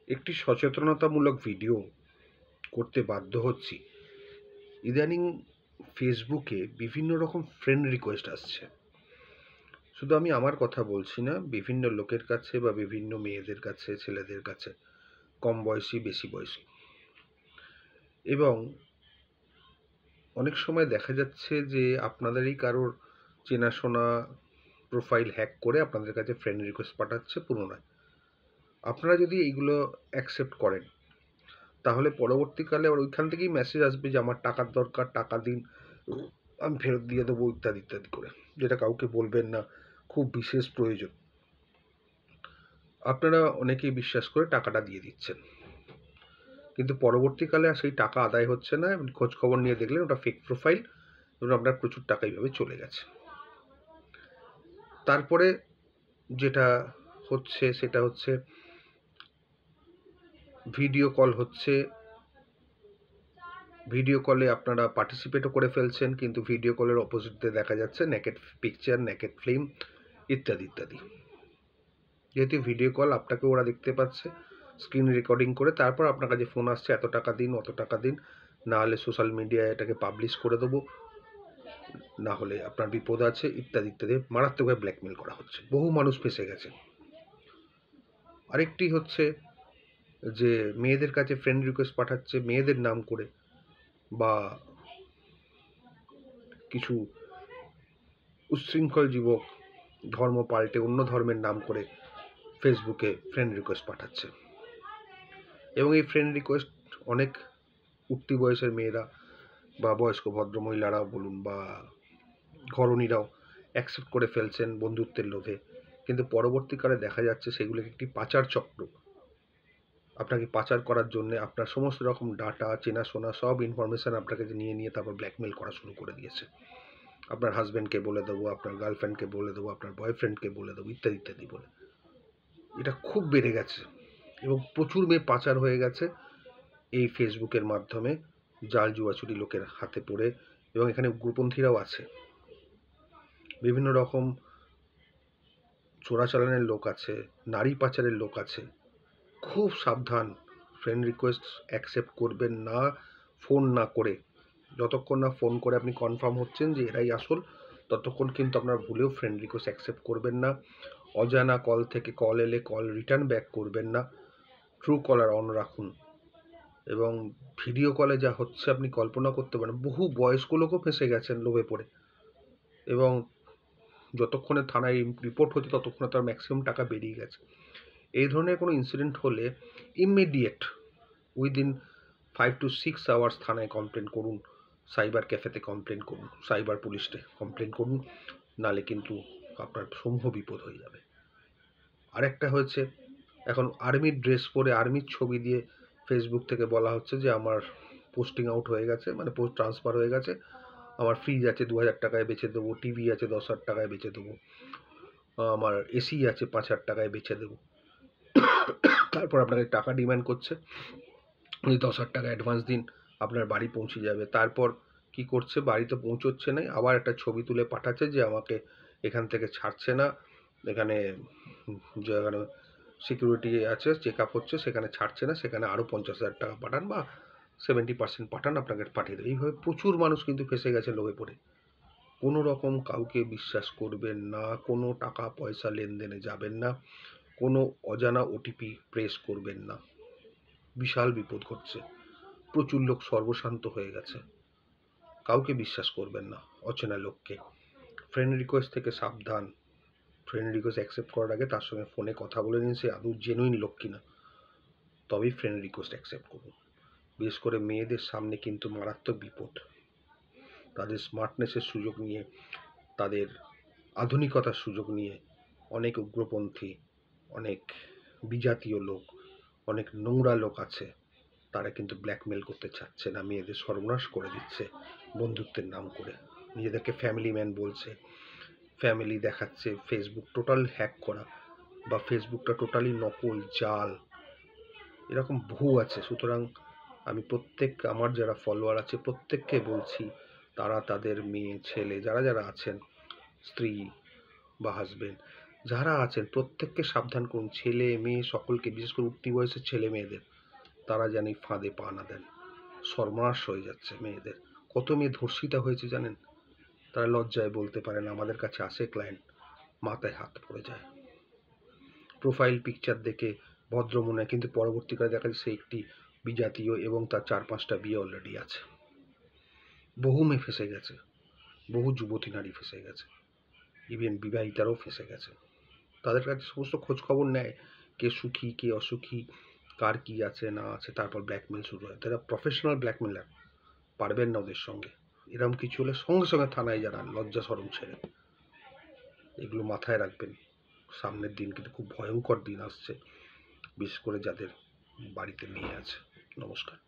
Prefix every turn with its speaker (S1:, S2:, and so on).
S1: একটি সচেতনতামূলক ভিডিও করতে বাধ্য হচ্ছি। ইদানিং ফেসবুকে বিভিন্ন রকম ফ্রেন্ড রিকোয়েস্ট আসছে। শুধু আমি আমার কথা বলছি না, বিভিন্ন লোকের কাছে বা বিভিন্ন মেয়েদের কাছে, ছেলেদের কাছে, কম বয়সী, বেশি বয়সী। এবং অনেক সময় দেখা যাচ্ছে যে আপনাদেরই কারোর চেনাশোনা প্রোফাইল হ্যাক করে আপনাদের কাছে ফ্রেন্ড রিকোয়েস্ট পাঠাচ্ছে পুনরায়। আপনারা যদি এইগুলো অ্যাকসেপ্ট করেন, তাহলে পরবর্তীকালে আবার ওইখান থেকেই মেসেজ আসবে যে আমার টাকার দরকার, টাকা দিন, আমি ফেরত দিয়ে দেবো, ইত্যাদি ইত্যাদি করে, যেটা কাউকে বলবেন না, খুব বিশেষ প্রয়োজন। আপনারা অনেকেই বিশ্বাস করে টাকাটা দিয়ে দিচ্ছেন, কিন্তু পরবর্তীকালে আর সেই টাকা আদায় হচ্ছে না। খোঁজ খবর নিয়ে দেখলেন ওটা ফেক প্রোফাইল এবং আপনার প্রচুর টাকা এইভাবে চলে গেছে। তারপরে যেটা হচ্ছে সেটা হচ্ছে ভিডিও কল হচ্ছে। ভিডিও কলে আপনারা পার্টিসিপেটও করে ফেলছেন, কিন্তু ভিডিও কলের অপোজিটে দেখা যাচ্ছে নেকেড পিকচার, নেকেড ফিল্ম, ইত্যাদি ইত্যাদি। যেহেতু ভিডিও কল, আপনাকে ওরা দেখতে পাচ্ছে স্ক্রিন রেকর্ডিং করে, তারপর আপনার কাছে ফোন আসছে এত টাকা দিন, অত টাকা দিন, না হলে সোশ্যাল মিডিয়ায় এটাকে পাবলিশ করে দেবো, না হলে আপনার বিপদ আছে, ইত্যাদি ইত্যাদি মারাত্মকভাবে ব্ল্যাকমেল করা হচ্ছে। বহু মানুষ ফেঁসে গেছে। আরেকটি হচ্ছে যে মেয়েদের কাছে ফ্রেন্ড রিকোয়েস্ট পাঠাচ্ছে মেয়েদের নাম করে, বা কিছু উচ্ছৃঙ্খল যুবক ধর্ম পাল্টে অন্য ধর্মের নাম করে ফেসবুকে ফ্রেন্ড রিকোয়েস্ট পাঠাচ্ছে। এবং এই ফ্রেন্ড রিকোয়েস্ট অনেক উঠতি বয়সের মেয়েরা বা বয়স্ক ভদ্রমহিলারাও বলুন বা ঘরণীরাও অ্যাকসেপ্ট করে ফেলছেন বন্ধুত্বের লোভে, কিন্তু পরবর্তীকালে দেখা যাচ্ছে সেগুলো একটি পাচার চক্র। আপনাকে পাচার করার জন্য আপনার সমস্ত রকম ডাটা, চেনাশোনা, সব ইনফরমেশান আপনাকে নিয়ে তারপর ব্ল্যাকমেল করা শুরু করে দিয়েছে। আপনার হাজব্যান্ডকে বলে দেবো, আপনার গার্লফ্রেন্ডকে বলে দেবো, আপনার বয়ফ্রেন্ডকে বলে দেবো, ইত্যাদি ইত্যাদি বলে। এটা খুব বেড়ে গেছে এবং প্রচুর মেয়ে পাচার হয়ে গেছে এই ফেসবুকের মাধ্যমে, জাল জুয়াচুরি লোকের হাতে পড়ে। এবং এখানে উগ্রপন্থীরাও আছে, বিভিন্ন রকম চোরাচালানের লোক আছে, নারী পাচারের লোক আছে। খুব সাবধান, ফ্রেন্ড রিকোয়েস্ট অ্যাকসেপ্ট করবেন না ফোন না করে। যতক্ষণ না ফোন করে আপনি কনফার্ম হচ্ছেন যে এরাই আসল, ততক্ষণ কিন্তু আপনার ভুলেও ফ্রেন্ড রিকোয়েস্ট অ্যাকসেপ্ট করবেন না। অজানা কল থেকে কল এলে কল রিটার্ন ব্যাক করবেন না। ট্রু কলার অন রাখুন। এবং ভিডিও কলে যা হচ্ছে আপনি কল্পনা করতে পারেন। বহু বয়স্ক লোকও ফেঁসে গেছেন লোভে পড়ে। এবং যতক্ষণে থানায় রিপোর্ট হচ্ছে ততক্ষণে তার ম্যাক্সিমাম টাকা বেরিয়ে গেছে। এই ধরনের কোনো ইনসিডেন্ট হলে ইমিডিয়েট উইদিন 5 to 6 আওয়ার্স থানায় কমপ্লেন করুন, সাইবার ক্যাফেতে কমপ্লেন করুন, সাইবার পুলিশে কমপ্লেন করুন, নালে কিন্তু আপনার সমূহ বিপদ হয়ে যাবে। আরেকটা হয়েছে, এখন আর্মির ড্রেস পরে আর্মির ছবি দিয়ে ফেসবুক থেকে বলা হচ্ছে যে আমার পোস্টিং আউট হয়ে গেছে, মানে পোস্ট ট্রান্সফার হয়ে গেছে, আমার ফ্রিজ আছে 2000 টাকায় বেচে দেবো, টিভি আছে 10,000 টাকায় বেচে দেবো, আমার এসি আছে 5,000 টাকায় বেচে দেবো। তারপর আপনাকে টাকা ডিমান্ড করছে, ওই 10,000 টাকা অ্যাডভান্স দিন, আপনার বাড়ি পৌঁছে যাবে। তারপর কি করছে, বাড়িতে পৌঁছচ্ছে না, আবার একটা ছবি তুলে পাঠাচ্ছে যে আমাকে এখান থেকে ছাড়ছে না, এখানে যেখানে সিকিউরিটি আছে, চেক আপ হচ্ছে, সেখানে ছাড়ছে না, সেখানে আরও 50,000 টাকা পাঠান বা 70% পাঠান, আপনাকে পাঠিয়ে দেবে। এইভাবে প্রচুর মানুষ কিন্তু ফেঁসে গেছে লোভে পড়ে। কোনো রকম কাউকে বিশ্বাস করবেন না, কোনো টাকা পয়সা লেনদেনে যাবেন না, কোনো অজানা ওটিপি প্রেস করবেন না। বিশাল বিপদ ঘটছে, প্রচুর লোক সর্বশান্ত হয়ে গেছে। কাউকে বিশ্বাস করবেন না, অচেনা লোককে। ফ্রেন্ড রিকোয়েস্ট থেকে সাবধান। ফ্রেন্ড রিকোয়েস্ট অ্যাকসেপ্ট করার আগে তার সঙ্গে ফোনে কথা বলে নিন সে আদৌ জেনুইন লোক কিনা, তবেই ফ্রেন্ড রিকোয়েস্ট অ্যাকসেপ্ট করুন। বিশেষ করে মেয়েদের সামনে কিন্তু মারাত্মক বিপদ। তাদের স্মার্টনেসের সুযোগ নিয়ে, তাদের আধুনিকতার সুযোগ নিয়ে অনেক উগ্রপন্থী, অনেক বিজাতীয় লোক, অনেক নোংরা লোক আছে। তারা কিন্তু ব্ল্যাকমেল করতে চাচ্ছে না, মেয়েদের সর্বনাশ করে দিচ্ছে বন্ধুত্বের নাম করে। নিজেদেরকে ফ্যামিলি ম্যান বলছে, ফ্যামিলি দেখাচ্ছে, ফেসবুক টোটাল হ্যাক করা বা ফেসবুকটা টোটালি নকল, জাল, এরকম বহু আছে। সুতরাং আমি আমার যারা ফলোয়ার আছে প্রত্যেককে বলছি, তারা তাদের মেয়ে ছেলে যারা যারা আছেন, স্ত্রী বা হাজবেন্ড, যারা আছেন প্রত্যেককে সাবধান করুন, ছেলে মেয়ে সকলকে, বিশেষ করে উঠতি বয়সের ছেলে মেয়েদের, তারা যেন এই ফাঁদে পা না দেন। সর্বনাশ হয়ে যাচ্ছে মেয়েদের। কত মেয়ে ধর্ষিতা হয়েছে জানেন? তারা লজ্জায় বলতে পারে না, আমাদের কাছে আসে ক্লায়েন্ট, মাথায় হাত পড়ে যায়। প্রোফাইল পিকচার দেখে ভদ্র মনে হয়, কিন্তু পরবর্তীকালে দেখা যাচ্ছে সে একটি বিজাতীয় এবং তার 4-5টা বিয়ে অলরেডি আছে। বহু মেয়ে ফেঁসে গেছে, বহু যুবতী নারী ফেঁসে গেছে, ইভেন বিবাহিতারাও ফেঁসে গেছে। তাদের কাছে সমস্ত খোঁজ খবর নেয়, কে সুখী কে অসুখী, কার কি আছে না আছে, তারপর ব্ল্যাকমেল শুরু হয়। তারা প্রফেশনাল ব্ল্যাকমেলার, পারবেন না ওদের সঙ্গে। এরকম কিছু হলে সঙ্গে সঙ্গে থানায় জানান, লজ্জা শরম ছেড়ে। এগুলো মাথায় রাখবেন। সামনের দিন কিন্তু খুব ভয়ঙ্কর দিন আসছে, বিশেষ করে যাদের বাড়িতে মেয়ে আছে। নমস্কার।